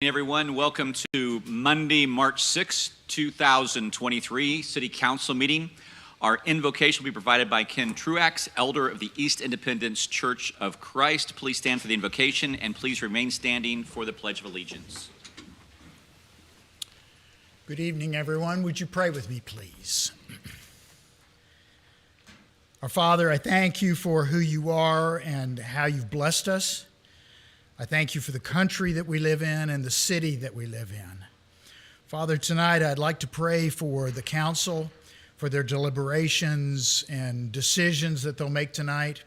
Everyone, welcome to Monday, March 6, 2023 City Council meeting. Our invocation will be provided by Ken Truax, elder of the East Independence Church of Christ. Please stand for the invocation and please remain standing for the Pledge of Allegiance. Good evening, everyone. Would you pray with me, please? Our Father, I thank you for who you are and how you've blessed us. I thank you for the country that we live in and the city that we live in. Father, tonight I'd like to pray for the council, for their deliberations and decisions that they'll make tonight.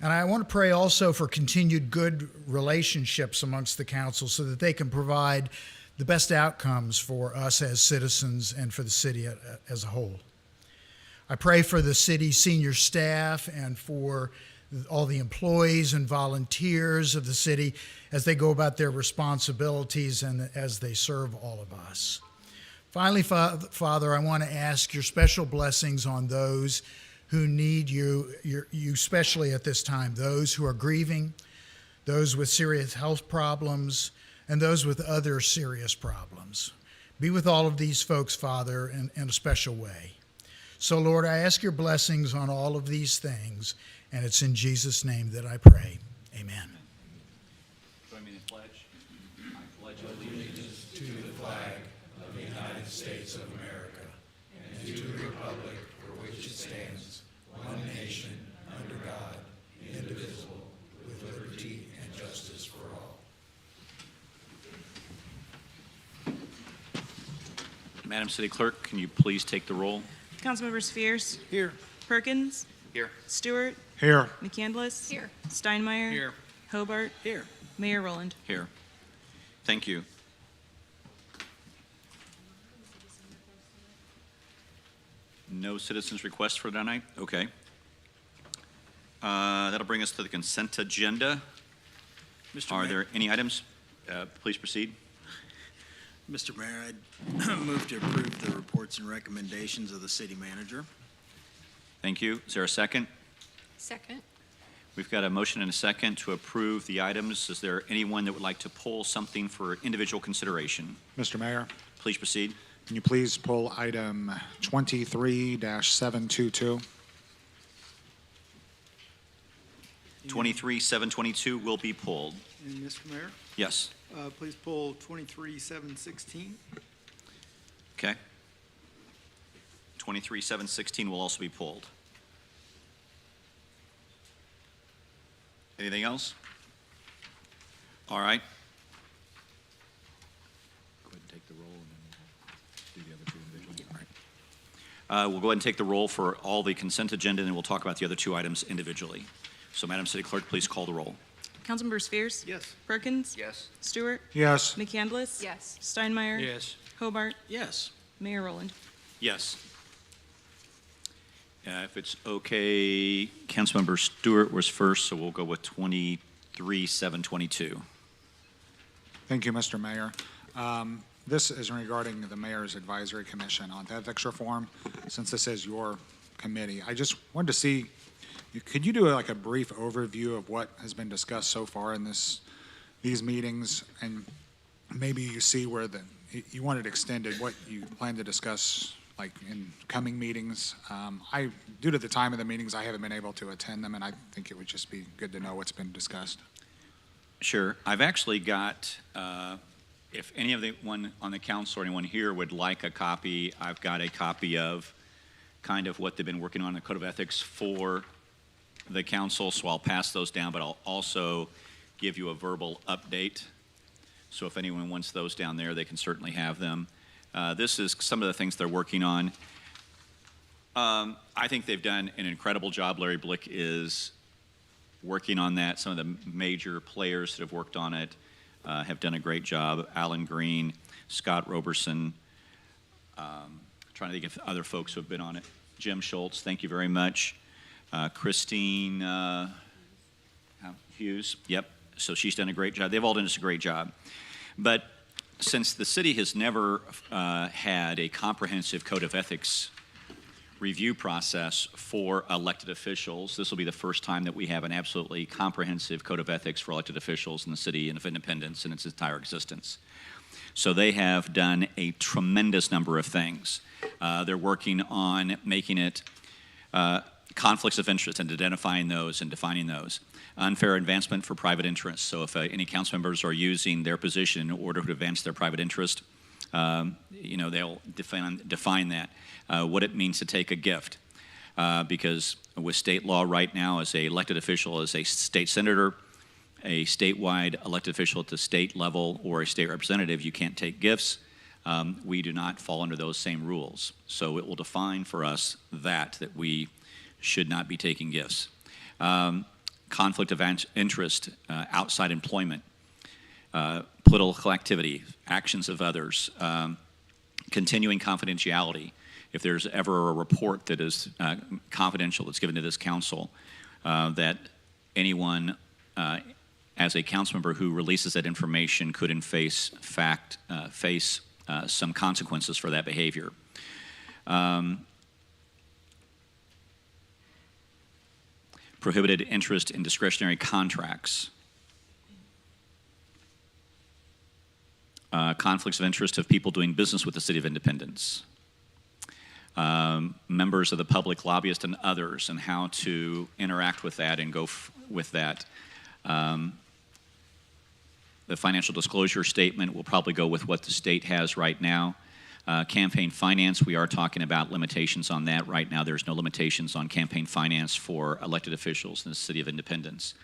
And I want to pray also for continued good relationships amongst the council so that they can provide the best outcomes for us as citizens and for the city as a whole. I pray for the city senior staff and for all the employees and volunteers of the city as they go about their responsibilities and as they serve all of us. Finally, Father, I want to ask your special blessings on those who need you especially at this time, those who are grieving, those with serious health problems, and those with other serious problems. Be with all of these folks, Father, in a special way. So, Lord, I ask your blessings on all of these things, and it's in Jesus' name that I pray. Amen. Join me in the pledge. I pledge allegiance to the flag of the United States of America and to the republic for which it stands, one nation, under God, indivisible, with liberty and justice for all. Madam City Clerk, can you please take the roll? Councilmember Spheres. Here. Perkins. Here. Stewart. Here. McCandless. Here. Steinmeier. Here. Hobart. Here. Mayor Rowland. Here. Thank you. No citizens' requests for tonight? Okay. That'll bring us to the consent agenda. Are there any items? Please proceed. Mr. Mayor, I'd move to approve the reports and recommendations of the city manager. Thank you. Is there a second? Second. We've got a motion and a second to approve the items. Is there anyone that would like to pull something for individual consideration? Mr. Mayor, Please proceed. can you please pull item 23-722? 23-722 will be pulled. And Mr. Mayor, Yes. please pull 23-716. Okay. 23-716 will also be pulled. Anything else? All right. Go ahead and take the roll and then do the other two individually. All right. We'll go ahead and take the roll for all the consent agenda, and then we'll talk about the other two items individually. So, Madam City Clerk, please call the roll. Councilmember Spheres. Yes. Perkins. Yes. Stewart. Yes. McCandless. Yes. Steinmeier. Yes. Hobart. Yes. Mayor Rowland. Yes. If it's okay, Councilmember Stewart was first, so we'll go with 23-722. Thank you, Mr. Mayor. This is regarding the Mayor's Advisory Commission on Ethics Reform. Since this is your committee, I just wanted to see, could you do like a brief overview of what has been discussed so far in these meetings, and maybe you see where you want it extended, what you plan to discuss like in coming meetings. Due to the time of the meetings, I haven't been able to attend them, and I think it would just be good to know what's been discussed. Sure. I've actually got, if any of one on the council or anyone here would like a copy, I've got a copy of kind of what they've been working on in the Code of Ethics for the council, so I'll pass those down, but I'll also give you a verbal update. So if anyone wants those down there, they can certainly have them. This is some of the things they're working on. I think they've done an incredible job. Larry Blick is working on that. Some of the major players that have worked on it have done a great job. Alan Green, Scott Roberson, trying to think of other folks who have been on it. Jim Schultz, thank you very much. Christine Hughes, yep. So she's done a great job. They've all done just a great job. But since the city has never had a comprehensive code of ethics review process for elected officials. This will be the first time that we have an absolutely comprehensive code of ethics for elected officials in the city of Independence in its entire existence. So they have done a tremendous number of things. They're working on making it conflicts of interest and identifying those and defining those. Unfair advancement for private interests. So if any council members are using their position in order to advance their private interest, they'll define that. What it means to take a gift. Because with state law right now, as an elected official, as a state senator, a statewide elected official at the state level, or a state representative, you can't take gifts. We do not fall under those same rules. So it will define for us that we should not be taking gifts. Conflict of interest, outside employment, political activity, actions of others, continuing confidentiality. If there's ever a report that is confidential that's given to this council, that anyone as a council member who releases that information could in face some consequences for that behavior. Prohibited interest in discretionary contracts. Conflicts of interest of people doing business with the City of Independence. Members of the public, lobbyists, and others, and how to interact with that and go with that. The financial disclosure statement will probably go with what the state has right now. Campaign finance, we are talking about limitations on that. Right now, there's no limitations on campaign finance for elected officials in the City of Independence.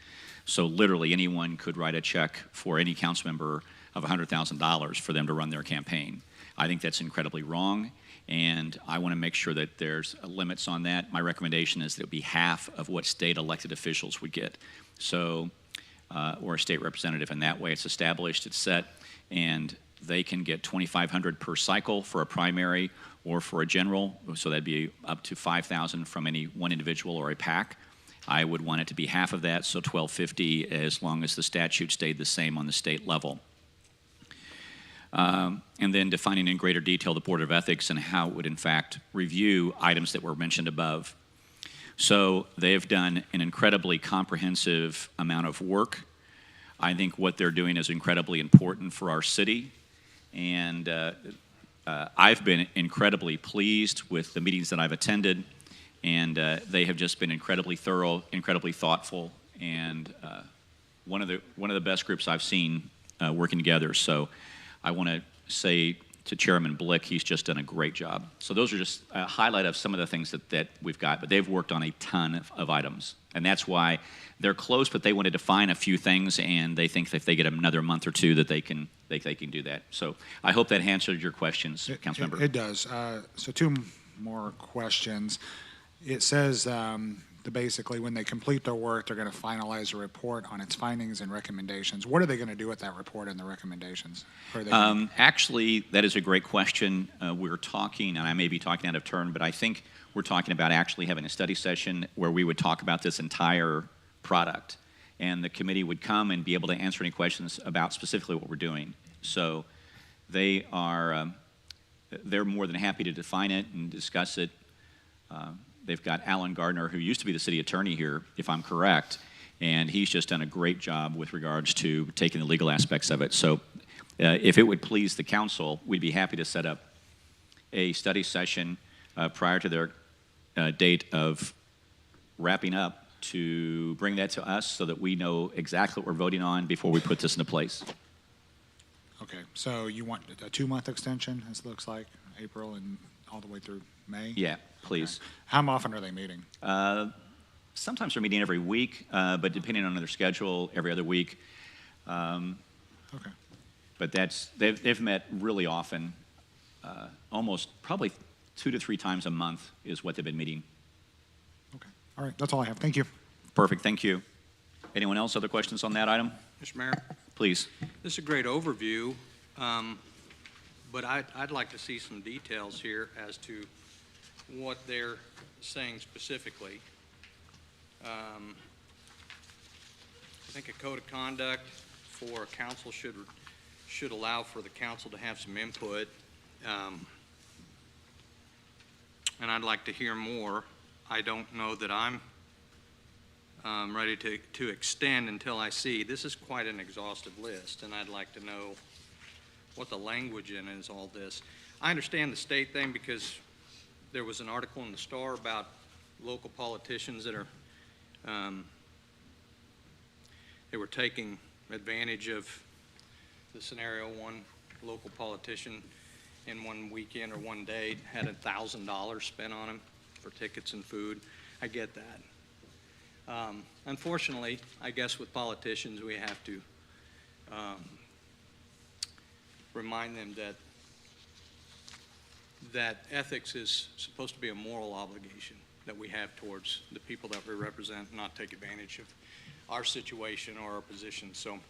So literally anyone could write a check for any council member of $100,000 for them to run their campaign. I think that's incredibly wrong, and I want to make sure that there's limits on that. My recommendation is that it would be half of what state elected officials would get. So, or a state representative, and that way it's established, it's set, and they can get $2,500 per cycle for a primary or for a general, so that'd be up to $5,000 from any one individual or a PAC. I would want it to be half of that, so $1,250, as long as the statute stayed the same on the state level. And then defining in greater detail the Board of Ethics and how it would in fact review items that were mentioned above. So they've done an incredibly comprehensive amount of work. I think what they're doing is incredibly important for our city. And I've been incredibly pleased with the meetings that I've attended, and they have just been incredibly thorough, incredibly thoughtful, and one of the best groups I've seen working together. So I want to say to Chairman Blick, he's just done a great job. So those are just a highlight of some of the things that we've got, but they've worked on a ton of items. And that's why they're close, but they want to define a few things, and they think that if they get another month or two that they can do that. So I hope that answered your questions, Councilmember. It does. So two more questions. It says basically when they complete their work, they're going to finalize a report on its findings and recommendations. What are they going to do with that report and the recommendations? Actually, that is a great question. We're talking, and I may be talking out of turn, but I think we're talking about actually having a study session where we would talk about this entire product, and the committee would come and be able to answer any questions about specifically what we're doing. So they're more than happy to define it and discuss it. They've got Alan Gardner, who used to be the city attorney here, if I'm correct, and he's just done a great job with regards to taking the legal aspects of it. So if it would please the council, we'd be happy to set up a study session prior to their date of wrapping up to bring that to us so that we know exactly what we're voting on before we put this into place. Okay, so you want a 2-month extension, as it looks like, April and all the way through May? Yeah, please. Okay. How often are they meeting? Sometimes they're meeting every week, but depending on their schedule, every other week. Okay. But they've met really often, almost probably 2 to 3 times a month is what they've been meeting. Okay. All right, that's all I have. Thank you. Perfect, thank you. Anyone else, other questions on that item? Mr. Mayor, Please. this is a great overview, but I'd like to see some details here as to what they're saying specifically. I think a code of conduct for a council should allow for the council to have some input. and I'd like to hear more. I don't know that I'm ready to extend until I see. This is quite an exhaustive list, and I'd like to know what the language in is all this. I understand the state thing because there was an article in the Star about local politicians that are, they were taking advantage of the scenario. One local politician in one weekend or one day had $1,000 spent on him for tickets and food. I get that. Unfortunately, I guess with politicians, we have to remind them that ethics is supposed to be a moral obligation that we have towards the people that we represent, not take advantage of our situation or our position. So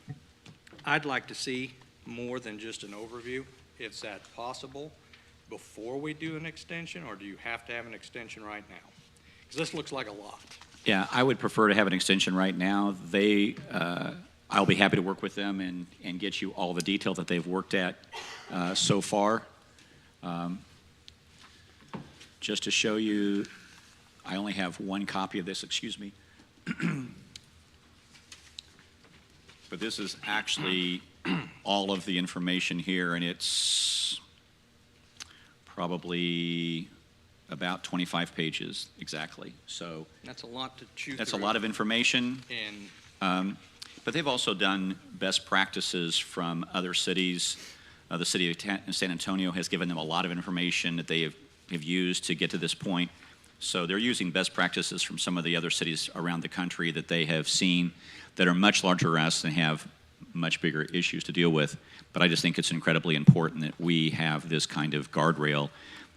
I'd like to see more than just an overview. Is that possible before we do an extension, or do you have to have an extension right now? Because this looks like a lot. Yeah, I would prefer to have an extension right now. I'll be happy to work with them and get you all the detail that they've worked at so far. Just to show you, I only have one copy of this, excuse me. But this is actually all of the information here, and it's probably about 25 pages exactly. So That's a lot to chew that's a through. lot of information. And But they've also done best practices from other cities. The city of San Antonio has given them a lot of information that they have used to get to this point. So they're using best practices from some of the other cities around the country that they have seen that are much larger than us and have much bigger issues to deal with. But I just think it's incredibly important that we have this kind of guardrail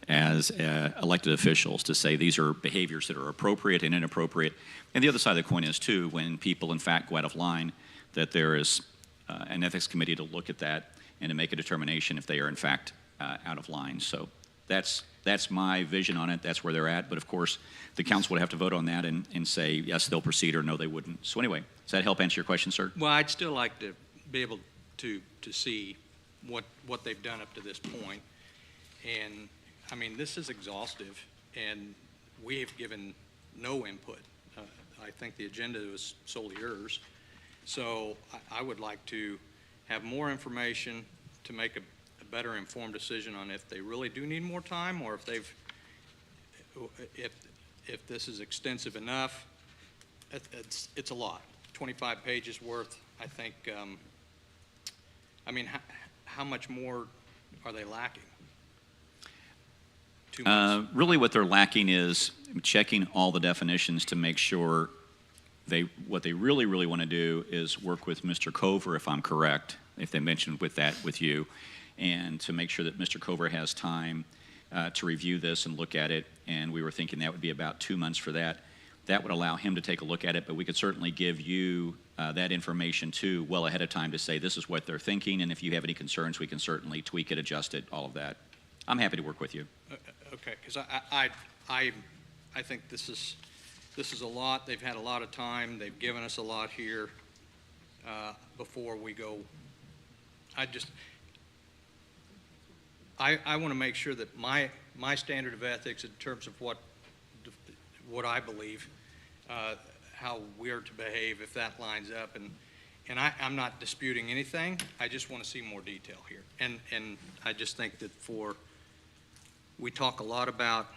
as elected officials to say these are behaviors that are appropriate and inappropriate. And the other side of the coin is, too, when people, in fact, go out of line, that there is an ethics committee to look at that and to make a determination if they are, in fact, out of line. So that's my vision on it. That's where they're at. But, of course, the council would have to vote on that and say, yes, they'll proceed, or no, they wouldn't. So anyway, does that help answer your question, sir? well, I'd still like to be able to see what they've done up to this point. And I mean, this is exhaustive, and we have given no input. I think the agenda was solely yours. So I would like to have more information to make a better informed decision on if they really do need more time, or if this is extensive enough. It's a lot. 25 pages worth, I think. I mean, how much more are they lacking? 2 months? Really what they're lacking is checking all the definitions to make sure what they really, really want to do is work with Mr. Cover, if I'm correct, if they mentioned with you, and to make sure that Mr. Cover has time to review this and look at it. And we were thinking that would be about 2 months for that. That would allow him to take a look at it, but we could certainly give you that information too well ahead of time to say this is what they're thinking, and if you have any concerns, we can certainly tweak it, adjust it, all of that. I'm happy to work with you. Okay, because I think this is a lot. They've had a lot of time. They've given us a lot here before we go. I want to make sure that my standard of ethics in terms of what I believe, how we're to behave, if that lines up, and I'm not disputing anything. I just want to see more detail here, and I just think that we talk a lot about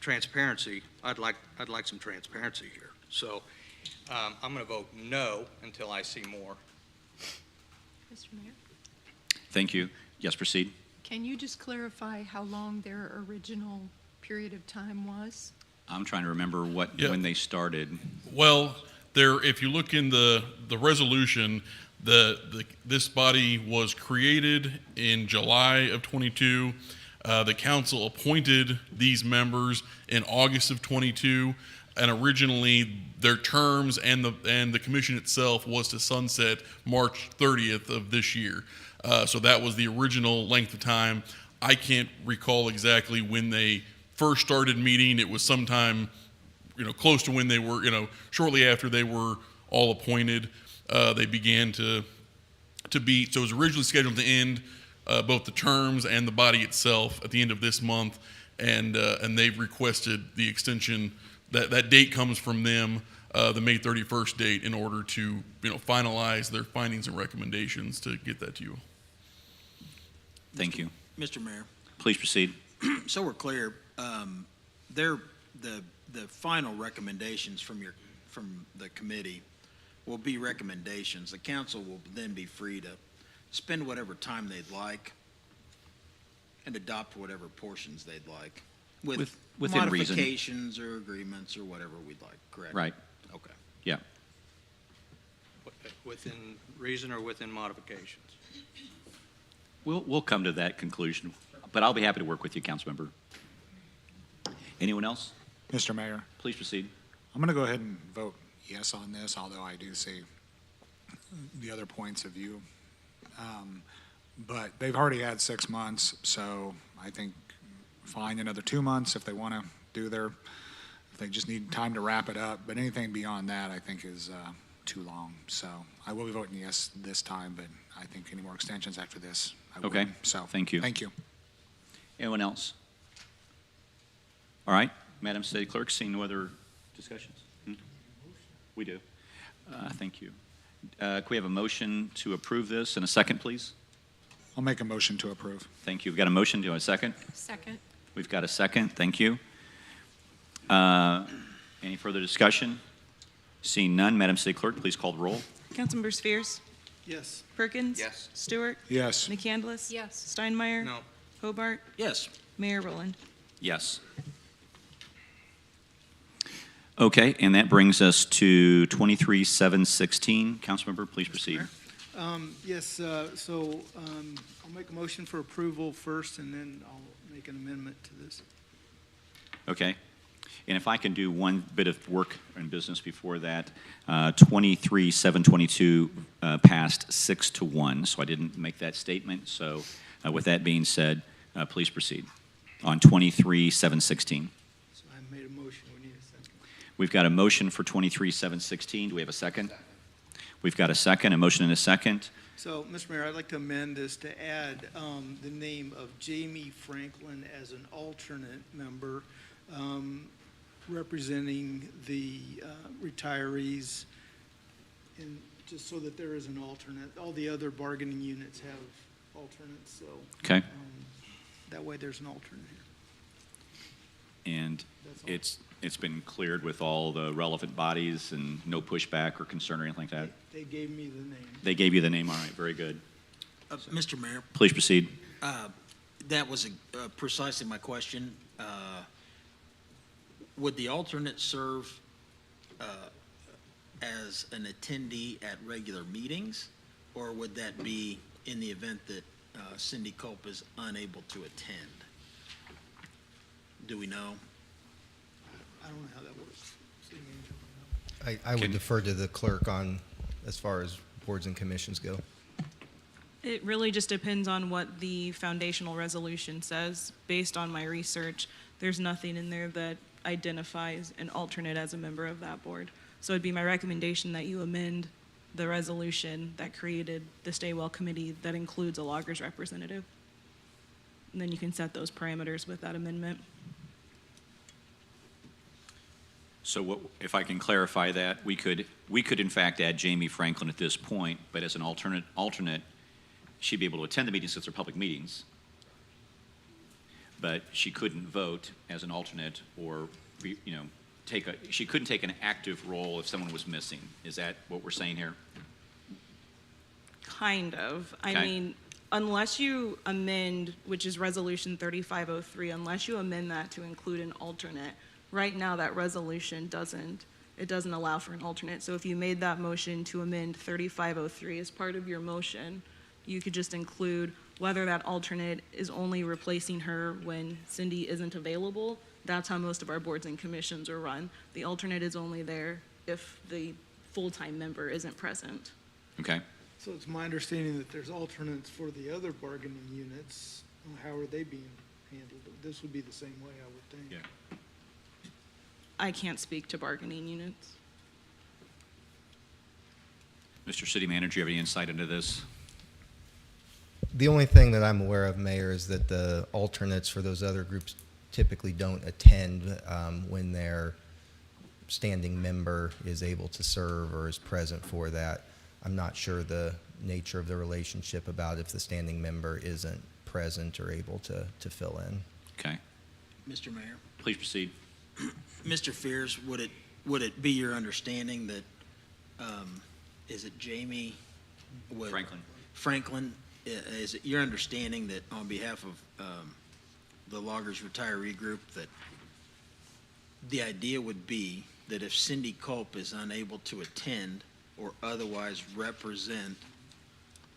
transparency. I'd like some transparency here. So I'm going to vote no until I see more. Mr. Mayor, Thank you. Yes, proceed. can you just clarify how long their original period of time was? I'm trying to remember when they started. Well, if you look in the resolution, this body was created in July of 22. The council appointed these members in August of 22, and originally their terms and the commission itself was to sunset March 30th of this year. So that was the original length of time. I can't recall exactly when they first started meeting. It was sometime, close to when they were, shortly after they were all appointed. They began to be. So it was originally scheduled to end both the terms and the body itself at the end of this month, and they've requested the extension. That date comes from them, the May 31st date, in order to finalize their findings and recommendations to get that to you. Thank you. Mr. Mayor, Please proceed. so we're clear, the final recommendations from the committee will be recommendations. The council will then be free to spend whatever time they'd like and adopt whatever portions they'd like with Within reason. modifications or agreements or whatever we'd like, correct? Right. Okay. Yeah. Within reason or within modifications? We'll come to that conclusion, but I'll be happy to work with you, Councilmember. Anyone else? Mr. Mayor, Please proceed. I'm going to go ahead and vote yes on this, although I do see the other points of view. But they've already had 6 months, so I think fine another 2 months if they want to do their, if they just need time to wrap it up. But anything beyond that, I think is too long. So I will be voting yes this time, but I think any more extensions after this, I Okay. wouldn't. So Thank you. Thank you. Anyone else? All right, Madam City Clerk, seeing no other discussions? We do. Thank you. Can we have a motion to approve this and a second, please? I'll make a motion to approve. Thank you. We've got a motion. Do you have a second? Second. We've got a second. Thank you. Any further discussion? Seeing none, Madam City Clerk, please call the roll. Councilmember Spheres? Yes. Perkins? Yes. Stewart? Yes. McCandless? Yes. Steinmeier? No. Hobart? Yes. Mayor Rowland? Yes. Okay, and that brings us to 23-716. Councilmember, please proceed. Yes, I'll make a motion for approval first, and then I'll make an amendment to this. Okay. And if I can do one bit of work and business before that, 23-722 passed 6-1, so I didn't make that statement. So with that being said, please proceed on 23-716. So I made a motion, we need a second. We've got a motion for 23-716. Do we have a second? We've got a second, a motion and a second. So, Mr. Mayor, I'd like to amend this to add the name of Jamie Franklin as an alternate member, representing the retirees, and just so that there is an alternate. All the other bargaining units have alternates, so Okay. that way there's an alternate here. And That's all. it's been cleared with all the relevant bodies and no pushback or concern or anything like that? They gave me the name. They gave you the name, all right, very good. Mr. Mayor, Please proceed. that was precisely my question. Would the alternate serve as an attendee at regular meetings, or would that be in the event that Cindy Culp is unable to attend? Do we know? I don't know how that works. City manager, I would defer to the clerk on as far as boards and commissions go. It really just depends on what the foundational resolution says. Based on my research, there's nothing in there that identifies an alternate as a member of that board. So it'd be my recommendation that you amend the resolution that created the Stay-Well Committee that includes a loggers representative. And then you can set those parameters with that amendment. So what, if I can clarify that, we could in fact add Jamie Franklin at this point, but as an alternate, she'd be able to attend the meetings since they're public meetings. But she couldn't vote as an alternate or, she couldn't take an active role if someone was missing. Is that what we're saying here? Kind of. I Okay. mean, unless you amend, which is Resolution 3503, unless you amend that to include an alternate, right now that resolution doesn't allow for an alternate. So if you made that motion to amend 3503 as part of your motion, you could just include whether that alternate is only replacing her when Cindy isn't available. That's how most of our boards and commissions are run. The alternate is only there if the full-time member isn't present. Okay. So it's my understanding that there's alternates for the other bargaining units. How are they being handled? This would be the same way, I would think. Yeah. I can't speak to bargaining units. Mr. City Manager, you have any insight into this? The only thing that I'm aware of, Mayor, is that the alternates for those other groups typically don't attend when their standing member is able to serve or is present for that. I'm not sure the nature of the relationship about if the standing member isn't present or able to fill in. Okay, Mr. Mayor, please proceed. Mr. Fears, would it be your understanding that, is it Jamie? Franklin, is it your understanding that on behalf of the Loggers Retiree Group, that the idea would be that if Cindy Culp is unable to attend or otherwise represent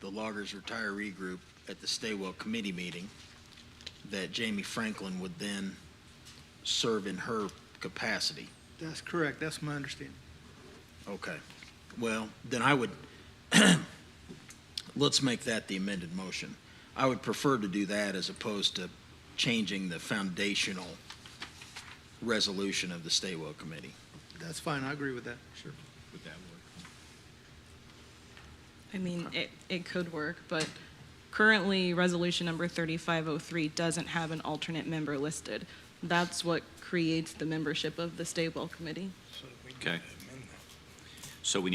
the Loggers Retiree Group at the Staywell Committee meeting, that Jamie Franklin would then serve in her capacity? That's correct. That's my understanding. Okay. Well, then I would, let's make that the amended motion. I would prefer to do that as opposed to changing the foundational resolution of the Staywell Committee. That's fine. I agree with that. Sure. Would that work? I mean, it could work, but currently, resolution number 3503 doesn't have an alternate member listed. That's what creates the membership of the Staywell Committee. Okay. So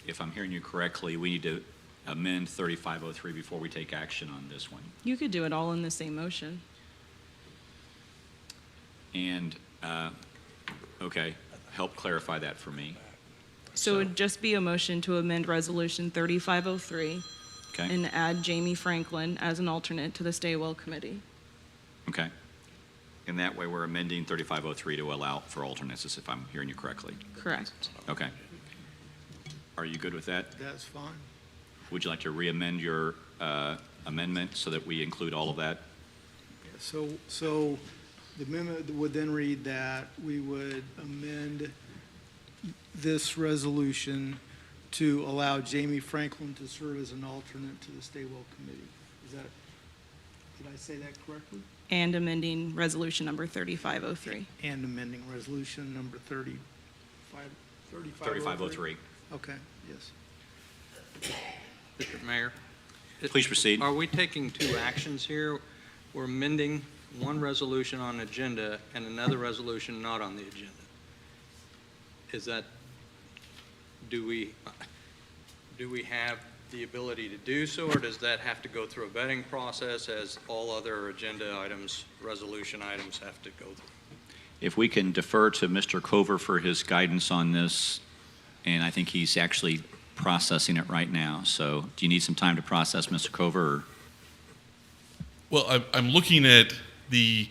if I'm hearing you correctly, we need to amend 3503 before we take action on this one. You could do it all in the same motion. And, okay, help clarify that for me. So it would just be a motion to amend resolution 3503 Okay, and add Jamie Franklin as an alternate to the Staywell Committee. okay. And that way, we're amending 3503 to allow for alternates, if I'm hearing you correctly. Correct. Okay. Are you good with that? That's fine. Would you like to re-amend your amendment so that we include all of that? So the amendment would then read that we would amend this resolution to allow Jamie Franklin to serve as an alternate to the Staywell Committee. Did I say that correctly? And amending resolution number 3503. And amending resolution number 3503. 3503. Okay, yes. Mr. Mayor? Please proceed. Are we taking two actions here? We're amending one resolution on agenda and another resolution not on the agenda. Is that, do we have the ability to do so, or does that have to go through a vetting process as all other agenda items, resolution items have to go through? If we can defer to Mr. Cover for his guidance on this, and I think he's actually processing it right now. So do you need some time to process, Mr. Cover? Or? Well, I'm looking at the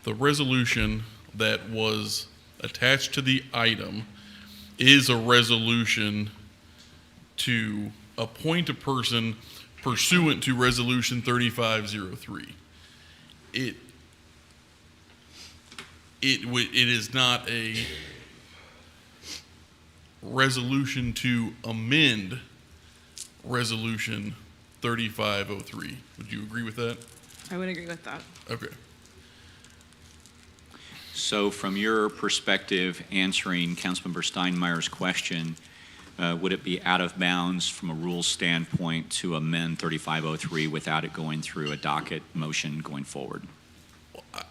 resolution that was attached to the item is a resolution to appoint a person pursuant to Resolution 3503. It is not a resolution to amend Resolution 3503. Would you agree with that? I would agree with that. Okay. So from your perspective, answering Councilmember Steinmeier's question, would it be out of bounds from a rules standpoint to amend 3503 without it going through a docket motion going forward?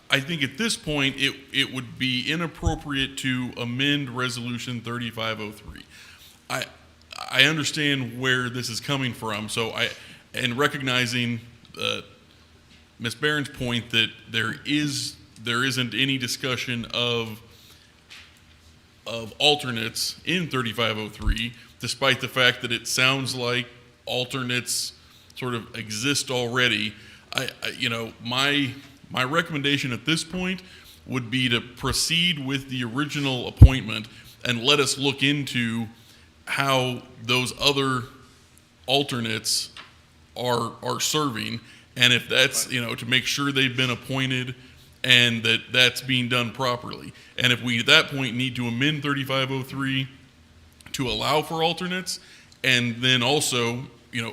I think at this point, it would be inappropriate to amend Resolution 3503. I understand where this is coming from, and recognizing Ms. Barron's point that there isn't any discussion of alternates in 3503, despite the fact that it sounds like alternates sort of exist already. My recommendation at this point would be to proceed with the original appointment and let us look into how those other alternates are serving, and if that's, to make sure they've been appointed and that's being done properly. And if we, at that point, need to amend 3503 to allow for alternates, and then also,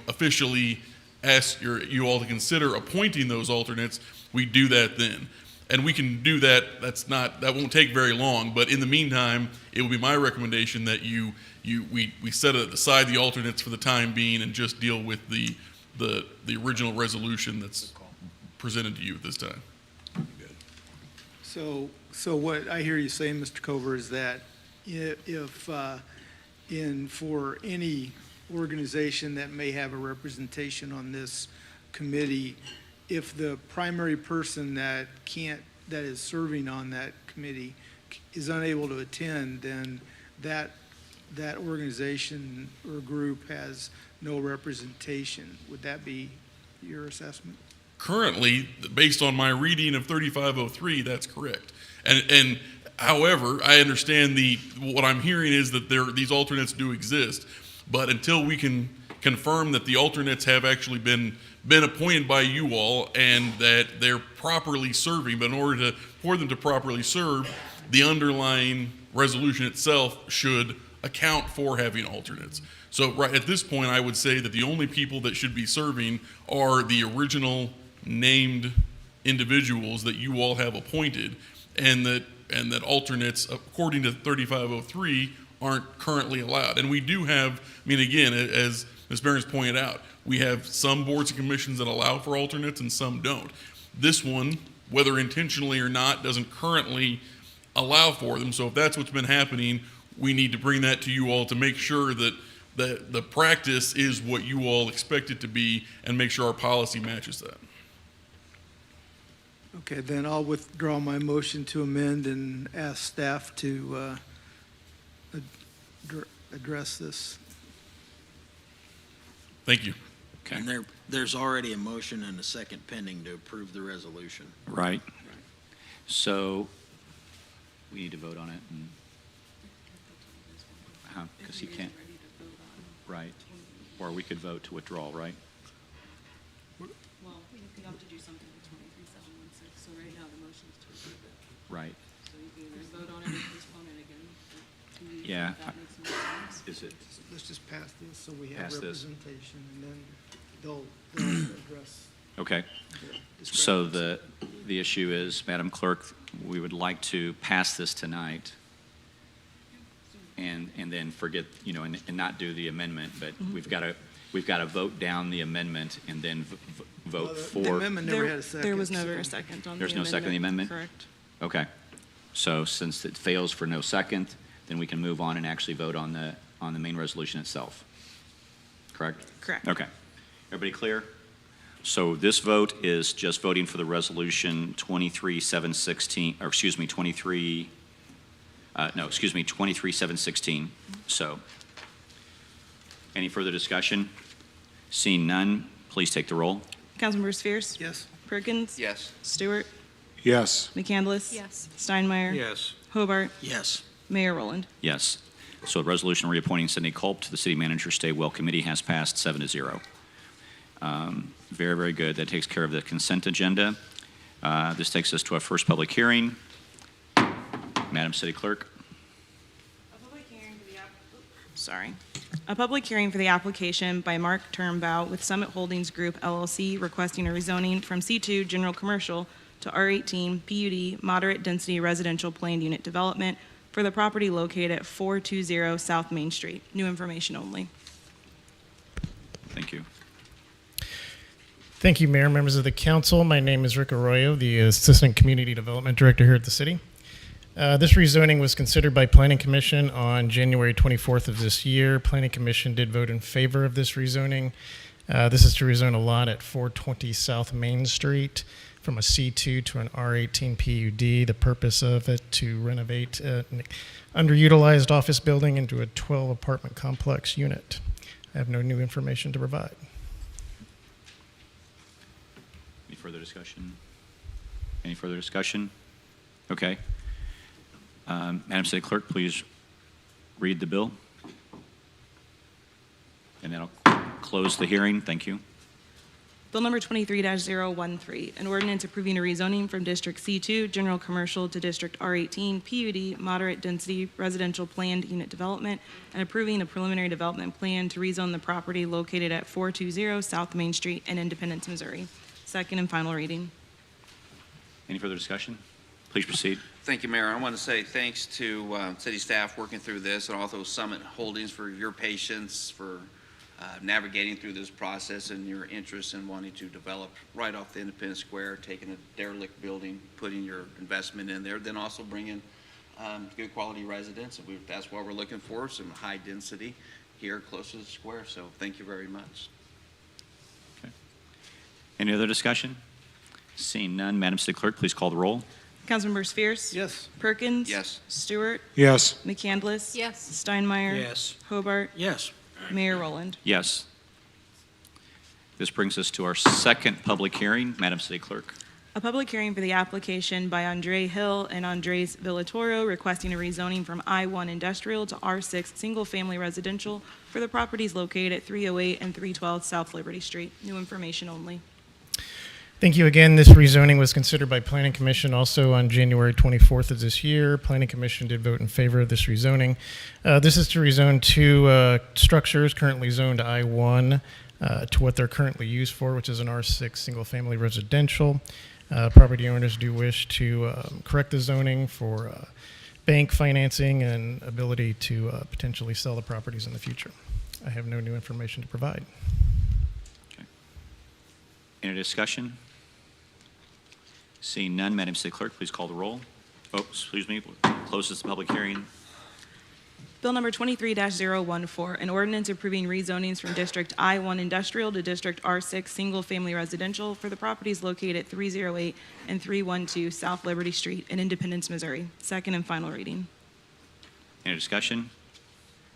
officially ask you all to consider appointing those alternates, we do that then. And we can do that. That won't take very long. But in the meantime, it will be my recommendation that we set aside the alternates for the time being and just deal with the original resolution that's presented to you at this time. So what I hear you saying, Mr. Cover, is that for any organization that may have a representation on this committee, if the primary person that is serving on that committee is unable to attend, then that organization or group has no representation. Would that be your assessment? Currently, based on my reading of 3503, that's correct. And however, I understand what I'm hearing is that these alternates do exist, but until we can confirm that the alternates have actually been appointed by you all and that they're properly serving, but in order for them to properly serve, the underlying resolution itself should account for having alternates. So right at this point, I would say that the only people that should be serving are the original named individuals that you all have appointed, and that alternates, according to 3503, aren't currently allowed. And we do have, I mean, again, as Ms. Behrens pointed out, we have some boards and commissions that allow for alternates and some don't. This one, whether intentionally or not, doesn't currently allow for them. So if that's what's been happening, we need to bring that to you all to make sure that the practice is what you all expect it to be and make sure our policy matches that. Okay, then I'll withdraw my motion to amend and ask staff to address this. Thank you. Okay. And there's already a motion and a second pending to approve the resolution. Right. So we need to vote on it. Because he can't. Right. Or we could vote to withdraw, right? Well, you have to do something with 23716, so right now the motion is to approve it. Right. So you can either vote on it or postpone it again. Do you Yeah. think that makes more sense? Is it? Let's just pass this so we have Pass this. representation, and then they'll address Okay. the So discrepancy. the issue is, Madam Clerk, we would like to pass this tonight and then forget, and not do the amendment, but we've got to vote down the amendment and then vote Well, for. The amendment never had a second. There was never so- a second on the amendment. There's no second on the amendment? Correct. Okay. So since it fails for no second, then we can move on and actually vote on the main resolution itself. Correct? Correct. Okay. Everybody clear? So this vote is just voting for the resolution 23716, or excuse me, 23716. So, any further discussion? Seeing none, please take the roll. Councilmember Spheres? Yes. Perkins? Yes. Stewart? Yes. McCandless? Yes. Steinmeier? Yes. Hobart? Yes. Mayor Rowland? Yes. So the resolution reappointing Cindy Culp to the City Manager Stay Well Committee has passed 7-0. Very, very good. That takes care of the consent agenda. This takes us to our first public hearing. Madam City Clerk. A public hearing for the application by Mark Turnbow with Summit Holdings Group LLC requesting a rezoning from C2 General Commercial to R18 PUD Moderate Density Residential Planned Unit Development for the property located at 420 South Main Street. New information only. Thank you. Thank you, Mayor, members of the council. My name is Rick Arroyo, the Assistant Community Development Director here at the city. This rezoning was considered by Planning Commission on January 24th of this year. Planning Commission did vote in favor of this rezoning. This is to rezone a lot at 420 South Main Street from a C2 to an R18 PUD. The purpose of it to renovate an underutilized office building into a 12 apartment complex unit. I have no new information to provide. Any further discussion? Any further discussion? Okay. Madam City Clerk, please read the bill. And then I'll close the hearing. Thank you. Bill number 23-013, an ordinance approving a rezoning from District C2 General Commercial to District R18 PUD Moderate Density Residential Planned Unit Development and approving a preliminary development plan to rezone the property located at 420 South Main Street in Independence, Missouri. Second and final reading. Any further discussion? Please proceed. Thank you, Mayor. I want to say thanks to city staff working through this and also Summit Holdings for your patience, for navigating through this process and your interest in wanting to develop right off the Independence Square, taking a derelict building, putting your investment in there, then also bringing good quality residents. And that's what we're looking for, some high density here close to the square. So thank you very much. Any other discussion? Seeing none, Madam City Clerk, please call the roll. Councilmember Spheres? Yes. Perkins? Yes. Stewart? Yes. McCandless? Yes. Steinmeier? Yes. Hobart? Yes. Mayor Rowland? Yes. This brings us to our second public hearing. Madam City Clerk. A public hearing for the application by Andre Hill and Andres Villatoro requesting a rezoning from I-1 Industrial to R6 Single Family Residential for the properties located at 308 and 312 South Liberty Street. New information only. Thank you again. This rezoning was considered by Planning Commission also on January 24th of this year. Planning Commission did vote in favor of this rezoning. This is to rezone two structures currently zoned I-1 to what they're currently used for, which is an R6 single-family residential. Property owners do wish to correct the zoning for bank financing and ability to potentially sell the properties in the future. I have no new information to provide. Any discussion? Seeing none, Madam City Clerk, please call the roll. Oh, excuse me, closes the public hearing. Bill number 23-014, an ordinance approving rezonings from District I-1 Industrial to District R6 Single Family Residential for the properties located at 308 and 312 South Liberty Street in Independence, Missouri. Second and final reading. Any discussion?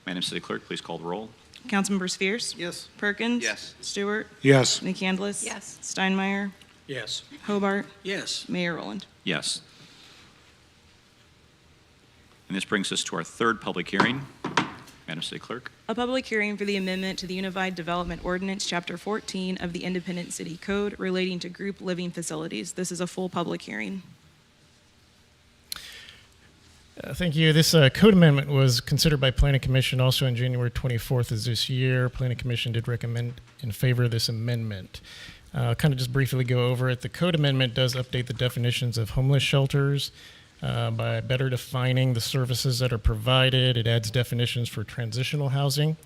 Madam City Clerk, please call the roll. Councilmember Spheres? Yes. Perkins? Yes. Stewart? Yes. McCandless? Yes. Steinmeier? Yes. Hobart? Yes. Mayor Rowland? Yes. And this brings us to our third public hearing. Madam City Clerk. A public hearing for the amendment to the Unified Development Ordinance, Chapter 14 of the Independent City Code relating to group living facilities. This is a full public hearing. Thank you. This code amendment was considered by Planning Commission also on January 24th of this year. Planning Commission did recommend in favor of this amendment. Kind of just briefly go over it. The code amendment does update the definitions of homeless shelters by better defining the services that are provided. It adds definitions for transitional housing,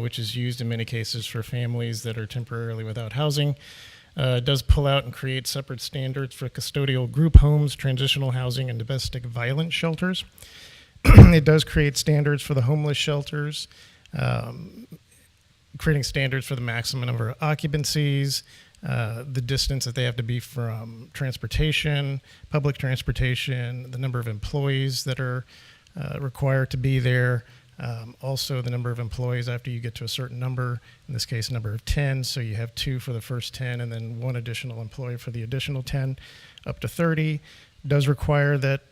which is used in many cases for families that are temporarily without housing. It does pull out and create separate standards for custodial group homes, transitional housing, and domestic violence shelters. It does create standards for the homeless shelters, creating standards for the maximum number of occupancies, the distance that they have to be from transportation, public transportation, the number of employees that are required to be there, also the number of employees after you get to a certain number, in this case number of 10, so you have 2 for the first 10 and then 1 additional employee for the additional 10, up to 30. Does require that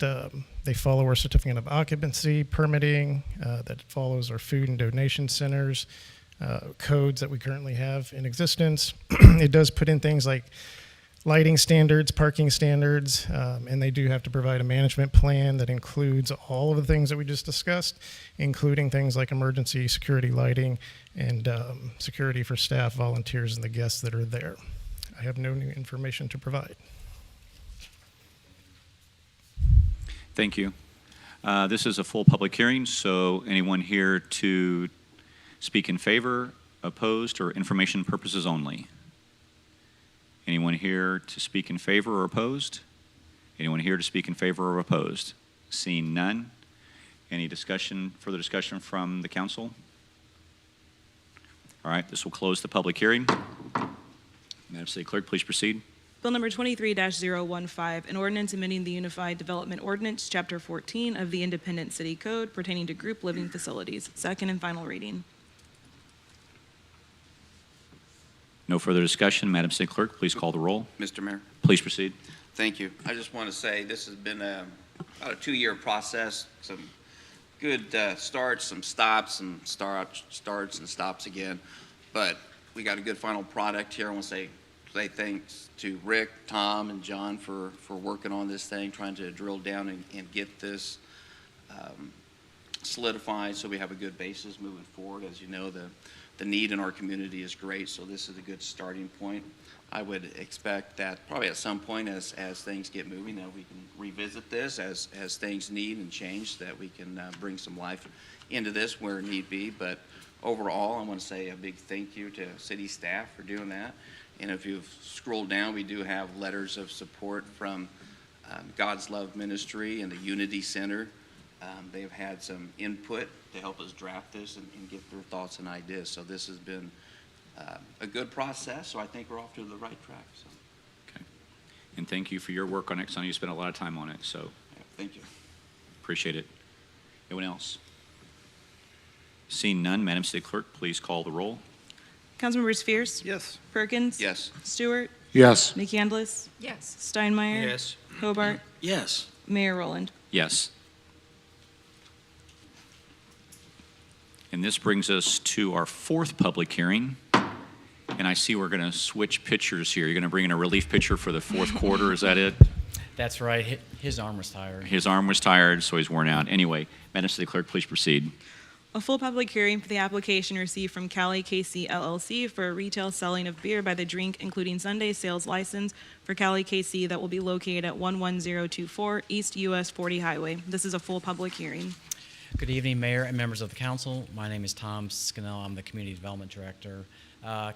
they follow our certificate of occupancy permitting, that follows our food and donation centers, codes that we currently have in existence. It does put in things like lighting standards, parking standards, and they do have to provide a management plan that includes all of the things that we just discussed, including things like emergency security lighting and security for staff, volunteers, and the guests that are there. I have no new information to provide. Thank you. This is a full public hearing, so anyone here to speak in favor, opposed, or information purposes only? Anyone here to speak in favor or opposed? Anyone here to speak in favor or opposed? Seeing none. Any discussion, further discussion from the council? All right, this will close the public hearing. Madam City Clerk, please proceed. Bill number 23-015, an ordinance amending the Unified Development Ordinance, Chapter 14 of the Independent City Code pertaining to group living facilities. Second and final reading. No further discussion. Madam City Clerk, please call the roll. Mr. Mayor. Please proceed. Thank you. I just want to say this has been about a 2-year process, some good starts, some stops, some starts and stops again. But we got a good final product here. I want to say thanks to Rick, Tom, and John for working on this thing, trying to drill down and get this solidified so we have a good basis moving forward. As you know, the need in our community is great, so this is a good starting point. I would expect that probably at some point as things get moving that we can revisit this as things need and change, that we can bring some life into this where need be. But overall, I want to say a big thank you to city staff for doing that. And if you've scrolled down, we do have letters of support from God's Love Ministry and the Unity Center. They've had some input to help us draft this and get their thoughts and ideas. So this has been a good process, so I think we're off to the right track. So, Okay. And thank you for your work on it, 'cause I know you spent a lot of time on it, so yeah, thank you. appreciate it. Anyone else? Seeing none, Madam City Clerk, please call the roll. Councilmembers Fierce, Yes. Perkins, Yes. Stewart, Yes. McCandless, Yes. Steinmeier, Yes. Hobart, Yes. Mayor Rowland. Yes. And this brings us to our fourth public hearing. And I see we're going to switch pitchers here. You're going to bring in a relief pitcher for the fourth quarter, is that it? That's right. His arm was tired. His arm was tired, so he's worn out. Anyway, Madam City Clerk, please proceed. A full public hearing for the application received from Cali KC LLC for a retail selling of beer by the drink, including Sunday sales license for Cali KC that will be located at 11024 East US 40 Highway. This is a full public hearing. Good evening, Mayor and members of the council. My name is Tom Scannell. I'm the Community Development Director.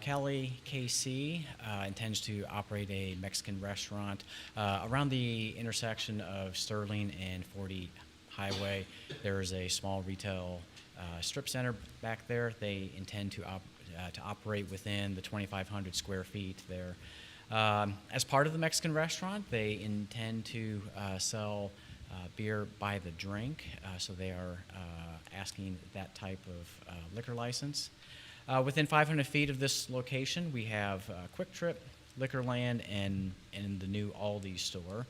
Cali KC intends to operate a Mexican restaurant around the intersection of Sterling and 40 Highway. There is a small retail strip center back there. They intend to operate within the 2,500 square feet there. As part of the Mexican restaurant, they intend to sell beer by the drink, so they are asking that type of liquor license. Within 500 feet of this location, we have Quick Trip, Liquorland, and the new Aldi store.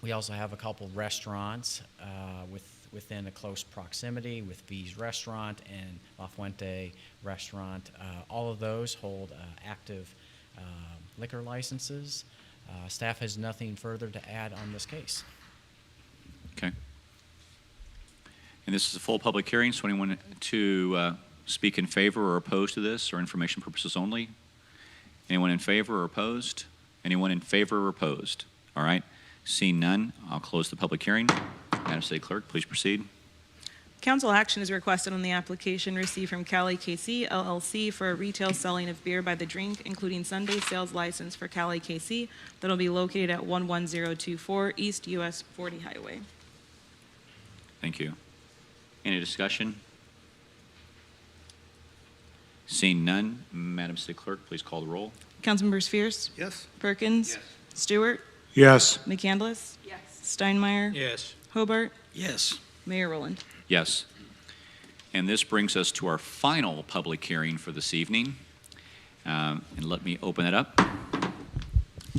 We also have a couple restaurants within a close proximity with V's Restaurant and La Fuente Restaurant. All of those hold active liquor licenses. Staff has nothing further to add on this case. Okay. And this is a full public hearing, so anyone to speak in favor or opposed to this, or information purposes only? Anyone in favor or opposed? Anyone in favor or opposed? All right. Seeing none, I'll close the public hearing. Madam City Clerk, please proceed. Council action is requested on the application received from Cali KC LLC for a retail selling of beer by the drink, including Sunday sales license for Cali KC that will be located at 11024 East US 40 Highway. Thank you. Any discussion? Seeing none, Madam City Clerk, please call the roll. Councilmembers Fierce, Yes. Perkins, Stewart, Yes. McCandless, Steinmeier, Yes. Hobart, Yes. Mayor Rowland. Yes. And this brings us to our final public hearing for this evening. And let me open it up.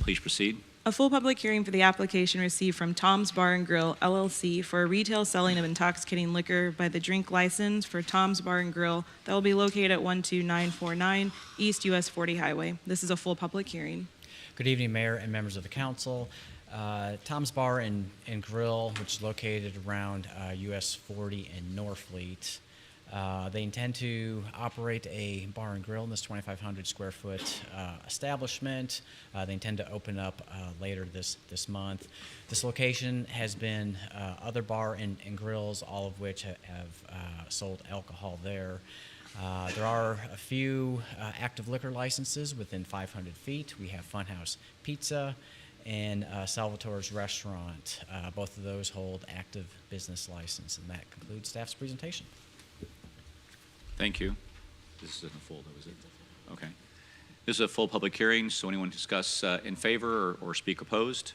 Please proceed. A full public hearing for the application received from Tom's Bar and Grill LLC for a retail selling of intoxicating liquor by the drink license for Tom's Bar and Grill that will be located at 12949 East US 40 Highway. This is a full public hearing. Good evening, Mayor and members of the council. Tom's Bar and Grill, which is located around US 40 and Norfleet. They intend to operate a bar and grill in this 2,500 square foot establishment. They intend to open up later this month. This location has been other bar and grills, all of which have sold alcohol there. There are a few active liquor licenses within 500 feet. We have Funhouse Pizza and Salvatore's Restaurant. Both of those hold active business license, and that concludes staff's presentation. Thank you. This isn't a full, though, is it? Okay. This is a full public hearing, so anyone discuss in favor or speak opposed?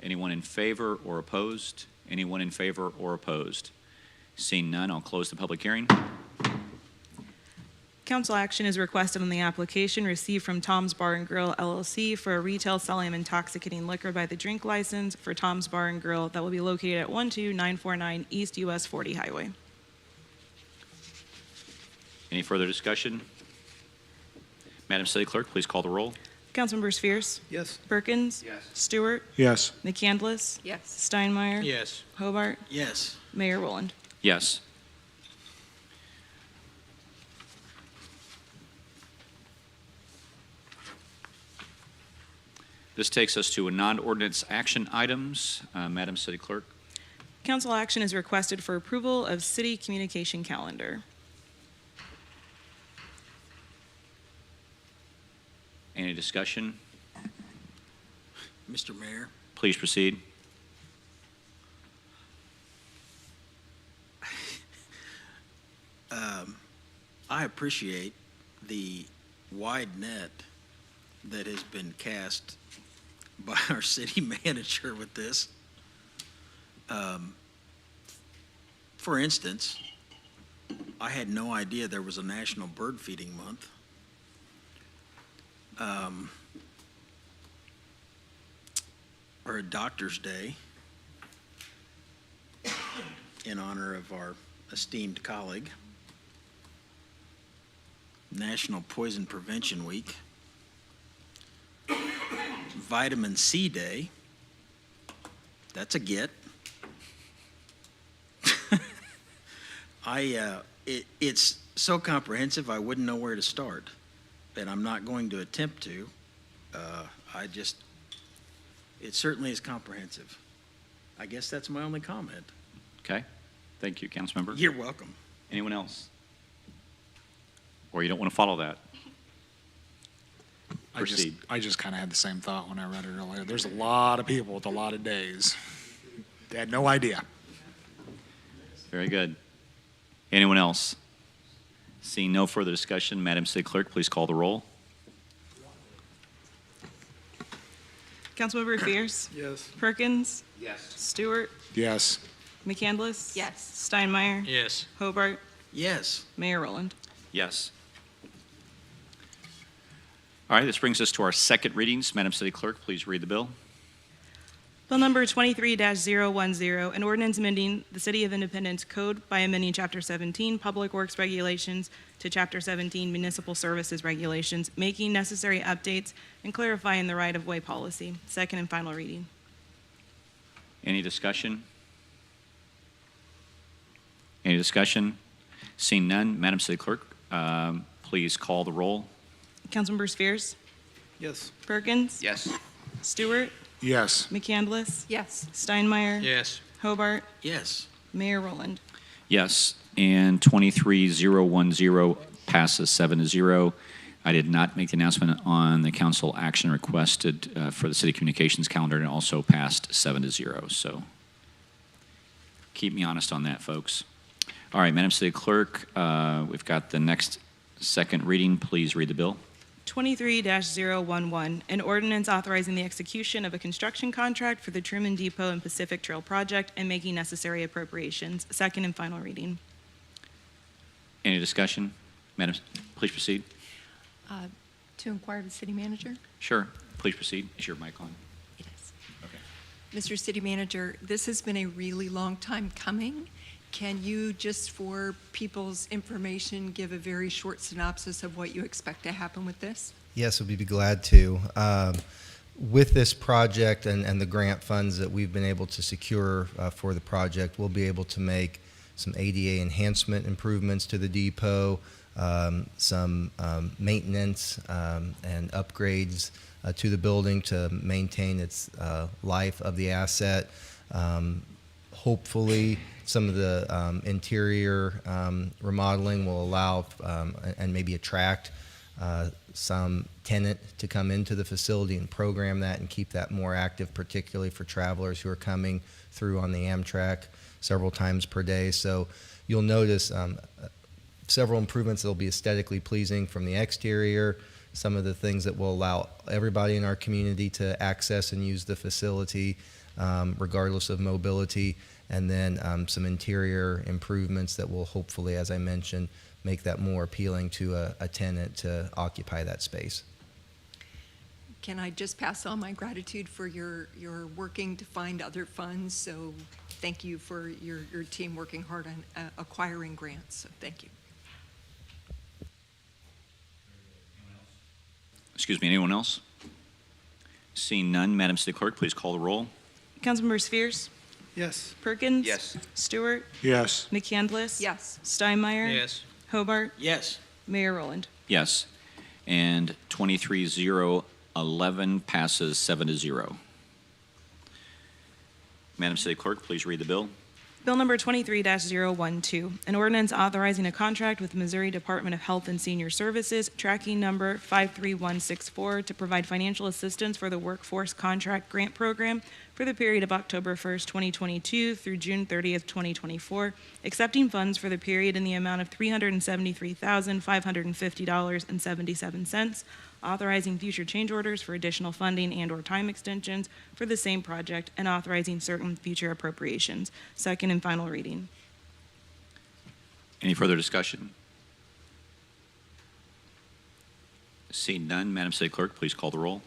Anyone in favor or opposed? Anyone in favor or opposed? Seeing none, I'll close the public hearing. Council action is requested on the application received from Tom's Bar and Grill LLC for a retail selling of intoxicating liquor by the drink license for Tom's Bar and Grill that will be located at 12949 East US 40 Highway. Any further discussion? Madam City Clerk, please call the roll. Councilmembers Fierce, Yes. Perkins, Stewart, Yes. McCandless, Yes. Steinmeier, Yes. Hobart, Yes. Mayor Rowland. Yes. This takes us to a non-ordinance action items. Madam City Clerk. Council action is requested for approval of city communication calendar. Any discussion? Mr. Mayor, Please proceed. I appreciate the wide net that has been cast by our city manager with this. For instance, I had no idea there was a National Bird Feeding Month. Or a Doctor's Day in honor of our esteemed colleague. National Poison Prevention Week. Vitamin C Day. That's a get. It's so comprehensive, I wouldn't know where to start, and I'm not going to attempt to. It certainly is comprehensive. I guess that's my only comment. Okay. Thank you, Councilmember. You're welcome. Anyone else? Or you don't want to follow that? Proceed. I just kind of had the same thought when I read it earlier. There's a lot of people with a lot of days. They had no idea. Very good. Anyone else? Seeing no further discussion, Madam City Clerk, please call the roll. Councilmember Fierce. Yes. Perkins. Yes. Stewart. Yes. McCandless. Yes. Steinmeier. Yes. Hobart. Yes. Mayor Rowland. Yes. All right, this brings us to our second readings. Madam City Clerk, please read the bill. Bill number 23-010, an ordinance amending the City of Independence Code by amending Chapter 17 Public Works Regulations to Chapter 17 Municipal Services Regulations, making necessary updates and clarifying the right-of-way policy. Second and final reading. Any discussion? Any discussion? Seeing none, Madam City Clerk, please call the roll. Councilmember Fierce. Yes. Perkins. Yes. Stewart. Yes. McCandless. Yes. Steinmeier. Yes. Hobart. Yes. Mayor Rowland. Yes, and 23-010 passes 7-0. I did not make the announcement on the council action requested for the city communications calendar, and also passed 7-0. So keep me honest on that, folks. All right, Madam City Clerk, we've got the next second reading. Please read the bill. 23-011, an ordinance authorizing the execution of a construction contract for the Truman Depot and Pacific Trail project and making necessary appropriations. Second and final reading. Any discussion? Madam, please proceed. To inquire of the city manager? Sure, please proceed. Is your mic on? It is. Okay. Mr. City Manager, this has been a really long time coming. Can you, just for people's information, give a very short synopsis of what you expect to happen with this? Yes, we'd be glad to. With this project and the grant funds that we've been able to secure for the project, we'll be able to make some ADA enhancement improvements to the depot, some maintenance and upgrades to the building to maintain its life of the asset. Hopefully, some of the interior remodeling will allow and maybe attract some tenant to come into the facility and program that and keep that more active, particularly for travelers who are coming through on the Amtrak several times per day. So you'll notice several improvements that will be aesthetically pleasing from the exterior, some of the things that will allow everybody in our community to access and use the facility regardless of mobility, and then some interior improvements that will hopefully, as I mentioned, make that more appealing to a tenant to occupy that space. Can I just pass on my gratitude for your working to find other funds? So thank you for your team working hard on acquiring grants. So thank you. Excuse me, anyone else? Seeing none, Madam City Clerk, please call the roll. Councilmember Fierce. Yes. Perkins. Yes. Stewart. Yes. McCandless. Yes. Steinmeier. Yes. Hobart. Yes. Mayor Rowland. Yes. And 23-011 passes 7-0. Madam City Clerk, please read the bill. Bill number 23-012, an ordinance authorizing a contract with Missouri Department of Health and Senior Services, tracking number 53164, to provide financial assistance for the Workforce Contract Grant Program for the period of October 1st, 2022 through June 30th, 2024, accepting funds for the period in the amount of $373,550.77, authorizing future change orders for additional funding and/or time extensions for the same project, and authorizing certain future appropriations. Second and final reading. Any further discussion? Seeing none, Madam City Clerk, please call the roll.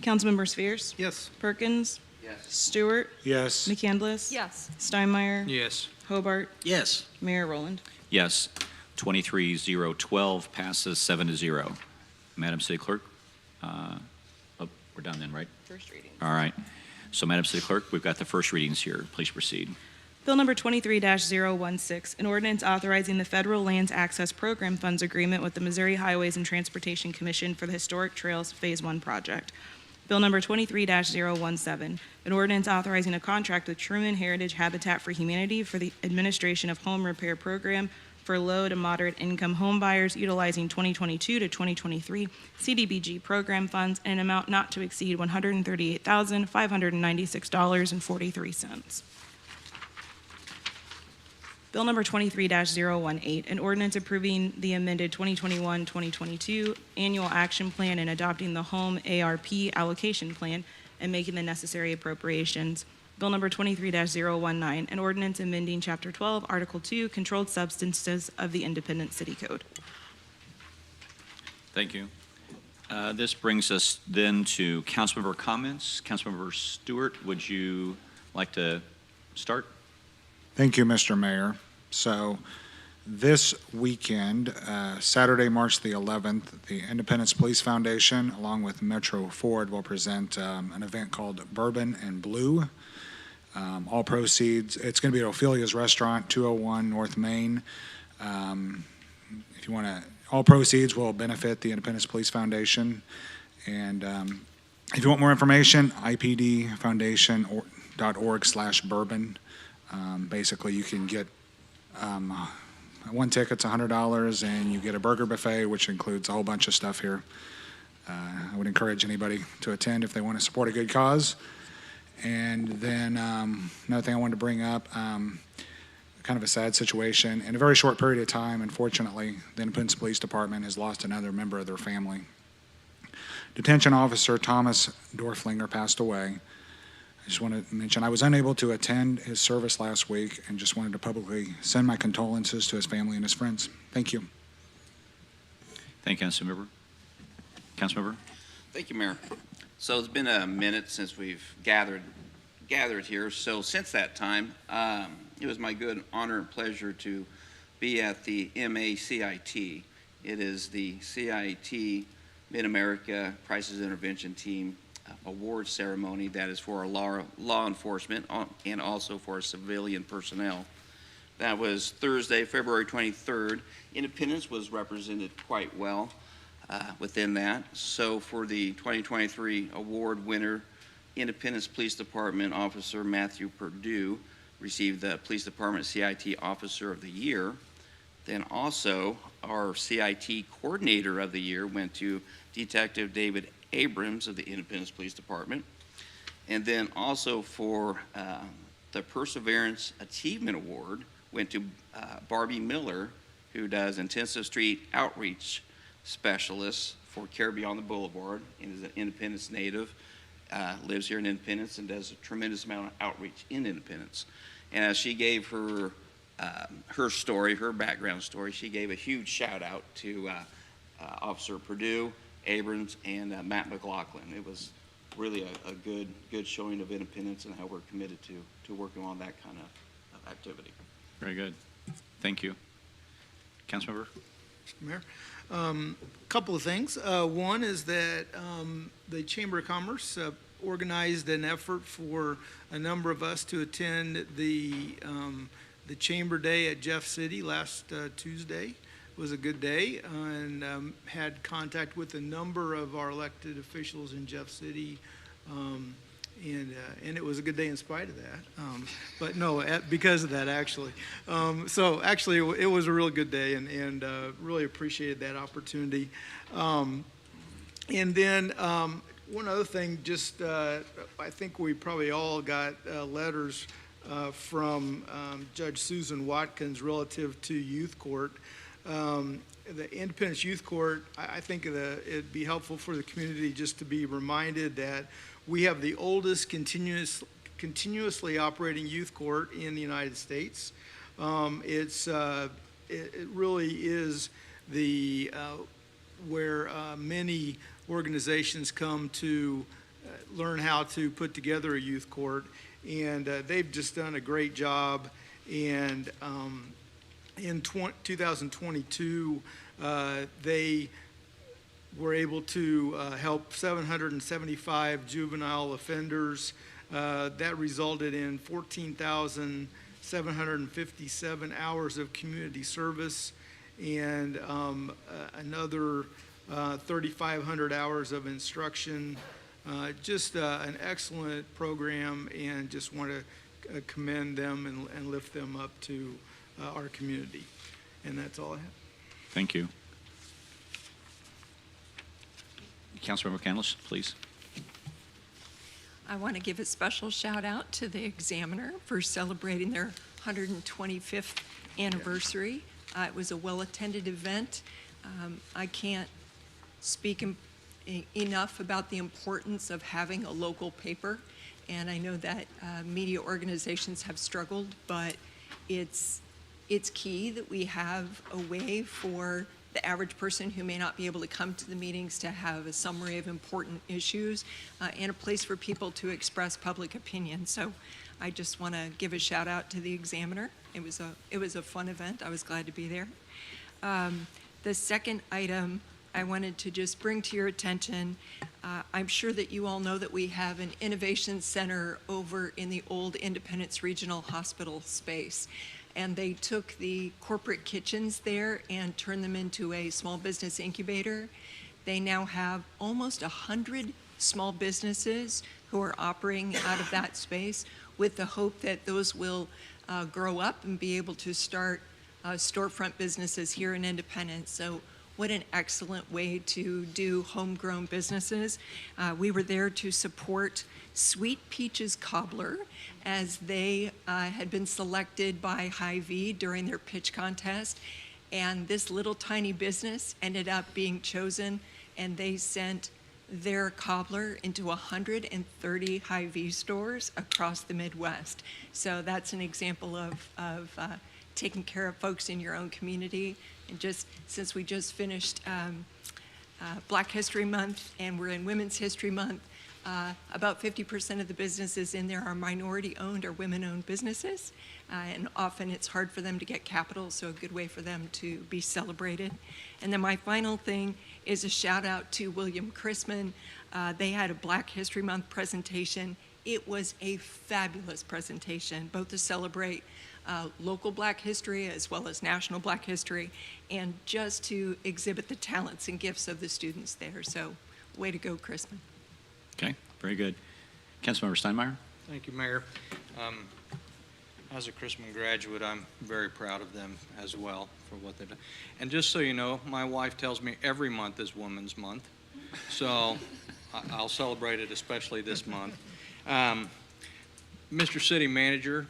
Councilmember Spheres? Yes. Perkins? Yes. Stewart? Yes. McCandless? Yes. Steinmeier? Yes. Hobart? Yes. Mayor Rowland? Yes. 23-012 passes 7-0. Madam City Clerk, we're done then, right? First reading. All right. So, Madam City Clerk, we've got the first readings here. Please proceed. Bill number 23-016, an ordinance authorizing the Federal Lands Access Program Funds Agreement with the Missouri Highways and Transportation Commission for the Historic Trails Phase 1 project. Bill number 23-017, an ordinance authorizing a contract with Truman Heritage Habitat for Humanity for the administration of home repair program for low to moderate income home buyers utilizing 2022 to 2023 CDBG program funds in an amount not to exceed $138,596.43. Bill number 23-018, an ordinance approving the amended 2021-2022 annual action plan and adopting the home ARP allocation plan and making the necessary appropriations. Bill number 23-019, an ordinance amending Chapter 12, Article 2, Controlled Substances of the Independent City Code. Thank you. This brings us then to councilmember comments. Councilmember Stewart, would you like to start? Thank you, Mr. Mayor. So this weekend, Saturday, March the 11th, the Independence Police Foundation, along with Metro Ford, will present an event called Bourbon and Blue. All proceeds, it's going to be at Ophelia's Restaurant, 201 North Main. If you want to, all proceeds will benefit the Independence Police Foundation. And if you want more information, ipdfoundation.org/bourbon. Basically, you can get one ticket's $100, and you get a burger buffet, which includes a whole bunch of stuff here. I would encourage anybody to attend if they want to support a good cause. And then another thing I wanted to bring up, kind of a sad situation. In a very short period of time, unfortunately, the Independence Police Department has lost another member of their family. Detention Officer Thomas Dorflinger passed away. I just want to mention I was unable to attend his service last week and just wanted to publicly send my condolences to his family and his friends. Thank you. Thank you, Councilmember. Councilmember? Thank you, Mayor. So it's been a minute since we've gathered here. So since that time, it was my good honor and pleasure to be at the MACIT. It is the CIT Mid-America Crisis Intervention Team award ceremony that is for our law enforcement and also for civilian personnel. That was Thursday, February 23rd. Independence was represented quite well within that. So for the 2023 award winner, Independence Police Department Officer Matthew Perdue received the Police Department CIT Officer of the Year. Then also our CIT Coordinator of the Year went to Detective David Abrams of the Independence Police Department. And then also for the Perseverance Achievement Award went to Barbie Miller, who does intensive street outreach specialist for Care Beyond the Boulevard and is an Independence native, lives here in Independence and does a tremendous amount of outreach in Independence. And as she gave her story, her background story, she gave a huge shout out to Officer Perdue, Abrams, and Matt McLaughlin. It was really a good showing of Independence and how we're committed to working on that kind of activity. Very good. Thank you. Councilmember? Mayor, couple of things. One is that the Chamber of Commerce organized an effort for a number of us to attend the Chamber Day at Jeff City last Tuesday. It was a good day, and had contact with a number of our elected officials in Jeff City, and it was a good day in spite of that. But no, because of that, actually. So actually, it was a real good day, and really appreciated that opportunity. And then one other thing, just I think we probably all got letters from Judge Susan Watkins relative to youth court. The Independence Youth Court, I think it'd be helpful for the community just to be reminded that we have the oldest continuously operating youth court in the United States. It really is the where many organizations come to learn how to put together a youth court, and they've just done a great job. And in 2022, they were able to help 775 juvenile offenders. That resulted in 14,757 hours of community service and another 3,500 hours of instruction. Just an excellent program, and just want to commend them and lift them up to our community. And that's all I have. Thank you. Councilmember Canlis, please. I want to give a special shout out to the Examiner for celebrating their 125th anniversary. It was a well-attended event. I can't speak enough about the importance of having a local paper, and I know that media organizations have struggled, but it's key that we have a way for the average person who may not be able to come to the meetings to have a summary of important issues and a place for people to express public opinion. So I just want to give a shout out to the Examiner. It was a fun event. I was glad to be there. The second item I wanted to just bring to your attention, I'm sure that you all know that we have an innovation center over in the old Independence Regional Hospital space. And they took the corporate kitchens there and turned them into a small business incubator. They now have almost 100 small businesses who are operating out of that space, with the hope that those will grow up and be able to start storefront businesses here in Independence. So what an excellent way to do homegrown businesses. We were there to support Sweet Peaches Cobbler, as they had been selected by Hy-Vee during their pitch contest. And this little tiny business ended up being chosen, and they sent their cobbler into 130 Hy-Vee stores across the Midwest. So that's an example of taking care of folks in your own community. And just since we just finished Black History Month and we're in Women's History Month, about 50% of the businesses in there are minority-owned or women-owned businesses, and often it's hard for them to get capital, so a good way for them to be celebrated. And then my final thing is a shout-out to William Chrisman. They had a Black History Month presentation. It was a fabulous presentation, both to celebrate local Black history as well as national Black history, and just to exhibit the talents and gifts of the students there. So, way to go, Chrisman. Okay, very good. Councilmember Steinmeier? Thank you, Mayor. As a Chrisman graduate, I'm very proud of them as well for what they've done. And just so you know, my wife tells me every month is Women's Month, so I'll celebrate it, especially this month. Mr. City Manager,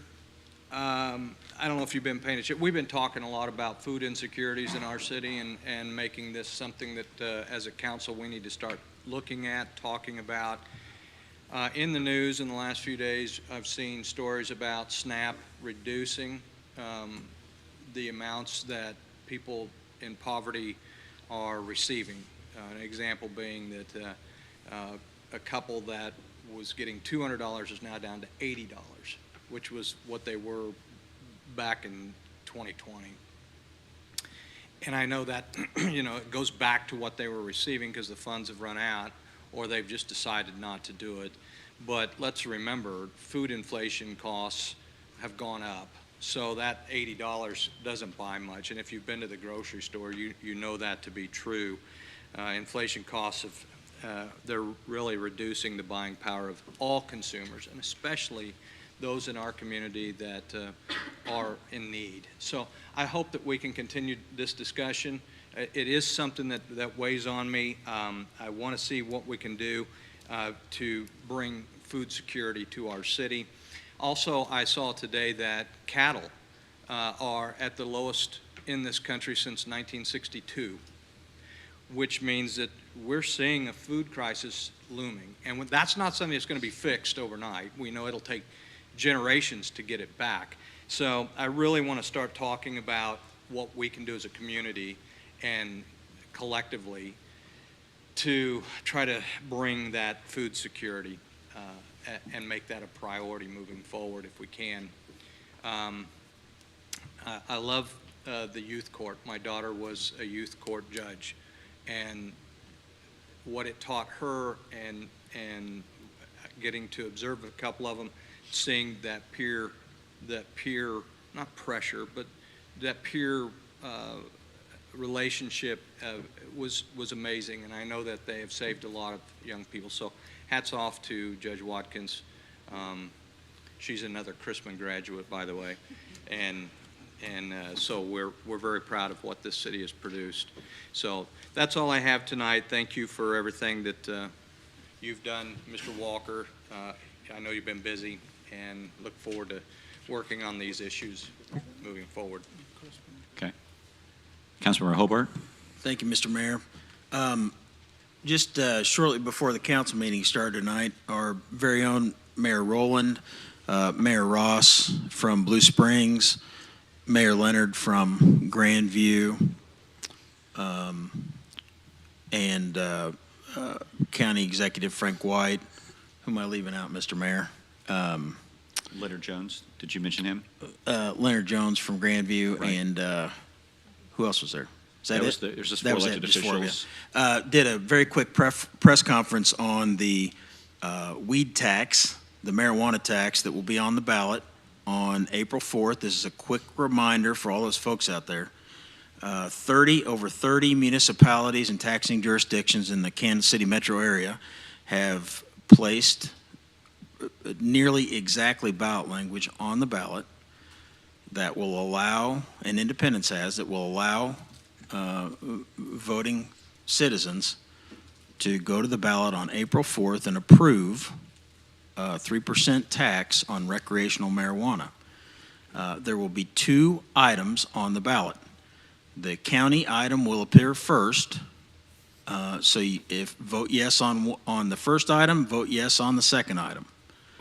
I don't know if you've been paying attention. We've been talking a lot about food insecurities in our city and making this something that, as a council, we need to start looking at, talking about. In the news in the last few days, I've seen stories about SNAP reducing the amounts that people in poverty are receiving. An example being that a couple that was getting $200 is now down to $80, which was what they were back in 2020. And I know that, it goes back to what they were receiving because the funds have run out, or they've just decided not to do it. But let's remember, food inflation costs have gone up. So that $80 doesn't buy much. And if you've been to the grocery store, you know that to be true. Inflation costs have they're really reducing the buying power of all consumers, and especially those in our community that are in need. So I hope that we can continue this discussion. It is something that weighs on me. I want to see what we can do to bring food security to our city. Also, I saw today that cattle are at the lowest in this country since 1962, which means that we're seeing a food crisis looming. And that's not something that's going to be fixed overnight. We know it'll take generations to get it back. So I really want to start talking about what we can do as a community and collectively to try to bring that food security and make that a priority moving forward if we can. I love the youth court. My daughter was a youth court judge, and what it taught her and getting to observe a couple of them, seeing that peer, not pressure, but that peer relationship was amazing, and I know that they have saved a lot of young people. So hats off to Judge Watkins. She's another Chrisman graduate, by the way, and so we're very proud of what this city has produced. So that's all I have tonight. Thank you for everything that you've done, Mr. Walker. I know you've been busy, and look forward to working on these issues moving forward. Okay. Councilmember Hobart? Thank you, Mr. Mayor. Just shortly before the council meeting started tonight, our very own Mayor Rowland, Mayor Ross from Blue Springs, Mayor Leonard from Grandview, and County Executive Frank White. Who am I leaving out, Mr. Mayor? Leonard Jones, did you mention him? Leonard Jones from Grandview, Right. and who else was there? Is that Was it? there's just That four was elected it, just four, officials. yeah. Did a very quick press conference on the weed tax, the marijuana tax that will be on the ballot on April 4th. This is a quick reminder for all those folks out there. Over 30 municipalities and taxing jurisdictions in the Kansas City metro area have placed nearly exactly ballot language on the ballot that will allow, and Independence has, that will allow voting citizens to go to the ballot on April 4th and approve 3% tax on recreational marijuana. There will be two items on the ballot. The county item will appear first. So if vote yes on the first item, vote yes on the second item.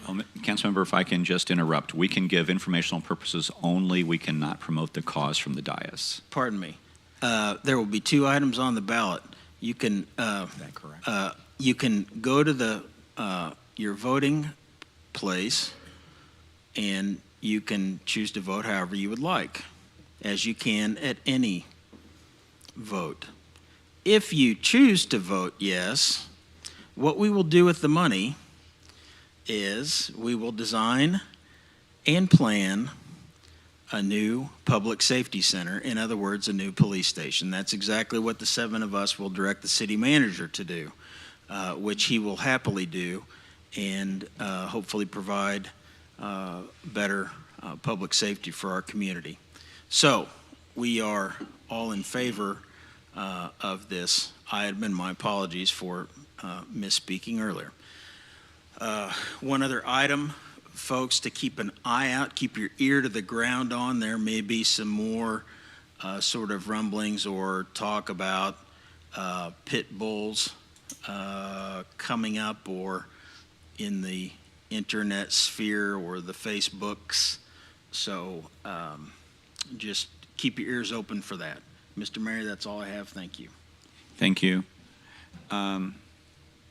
Well, Councilmember, if I can just interrupt, we can give informational purposes only. We cannot promote the cause from the dais. Pardon me. There will be two items on the ballot. You can Is that correct? you can go to your voting place, and you can choose to vote however you would like, as you can at any vote. If you choose to vote yes, what we will do with the money is we will design and plan a new public safety center. In other words, a new police station. That's exactly what the seven of us will direct the city manager to do, which he will happily do, and hopefully provide better public safety for our community. So we are all in favor of this item, and my apologies for misspeaking earlier. One other item, folks, to keep an eye out, keep your ear to the ground on. There may be some more sort of rumblings or talk about pit bulls coming up, or in the internet sphere or the Facebooks. So just keep your ears open for that. Mr. Mayor, that's all I have. Thank you. Thank you.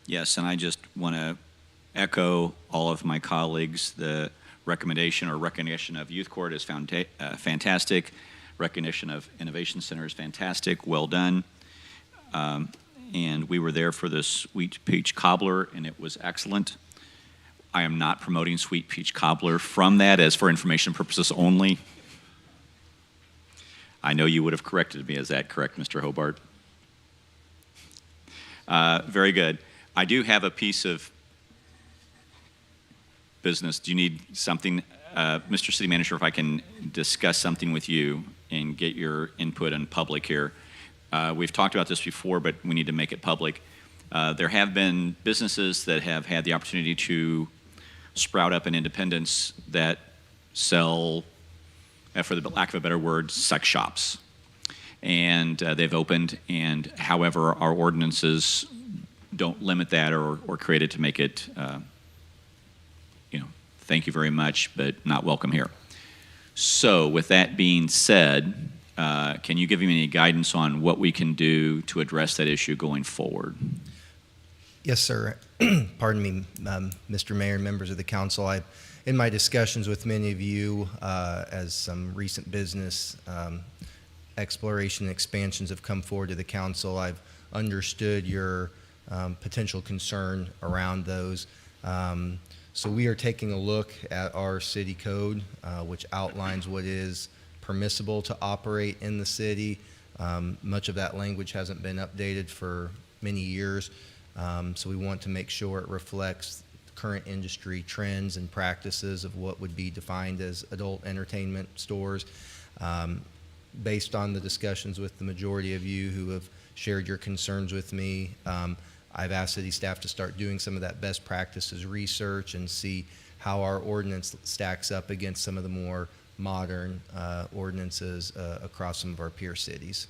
Yes, and I just want to echo all of my colleagues. The recommendation or recognition of Youth Court is fantastic. Recognition of Innovation Center is fantastic. Well done. And we were there for the Sweet Peach Cobbler, and it was excellent. I am not promoting Sweet Peach Cobbler from that as for information purposes only. I know you would have corrected me. Is that correct, Mr. Hobart? Very good. I do have a piece of business. Do you need something, Mr. City Manager, if I can discuss something with you and get your input in public here? We've talked about this before, but we need to make it public. There have been businesses that have had the opportunity to sprout up in Independence that sell, for the lack of a better word, sex shops. And they've opened, and however, our ordinances don't limit that or create it to make it, thank you very much, but not welcome here. So with that being said, can you give me any guidance on what we can do to address that issue going forward? Yes, sir. Pardon me, Mr. Mayor and members of the council. In my discussions with many of you, as some recent business exploration and expansions have come forward to the council, I've understood your potential concern around those. So we are taking a look at our city code, which outlines what is permissible to operate in the city. Much of that language hasn't been updated for many years. So we want to make sure it reflects current industry trends and practices of what would be defined as adult entertainment stores. Based on the discussions with the majority of you who have shared your concerns with me, I've asked city staff to start doing some of that best practices research and see how our ordinance stacks up against some of the more modern ordinances across some of our peer cities.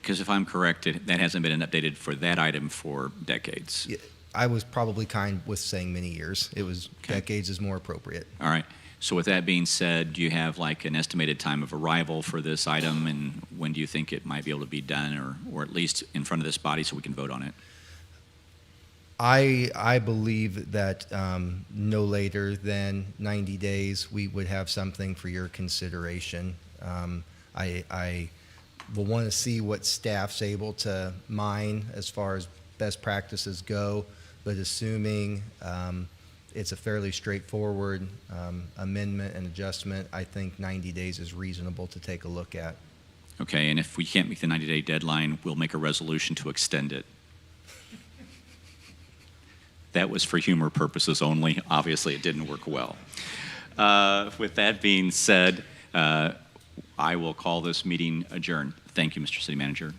Because if I'm correct, that hasn't been updated for that item for decades. Yeah, I was probably kind with saying many years. It was Okay. decades is more appropriate. All right. So with that being said, do you have like an estimated time of arrival for this item, and when do you think it might be able to be done, or at least in front of this body so we can vote on it? I believe that no later than 90 days, we would have something for your consideration. I will want to see what staff's able to mine as far as best practices go, but assuming it's a fairly straightforward amendment and adjustment, I think 90 days is reasonable to take a look at. Okay, and if we can't meet the 90-day deadline, we'll make a resolution to extend it. That was for humor purposes only. Obviously, it didn't work well. With that being said, I will call this meeting adjourned. Thank you, Mr. City Manager.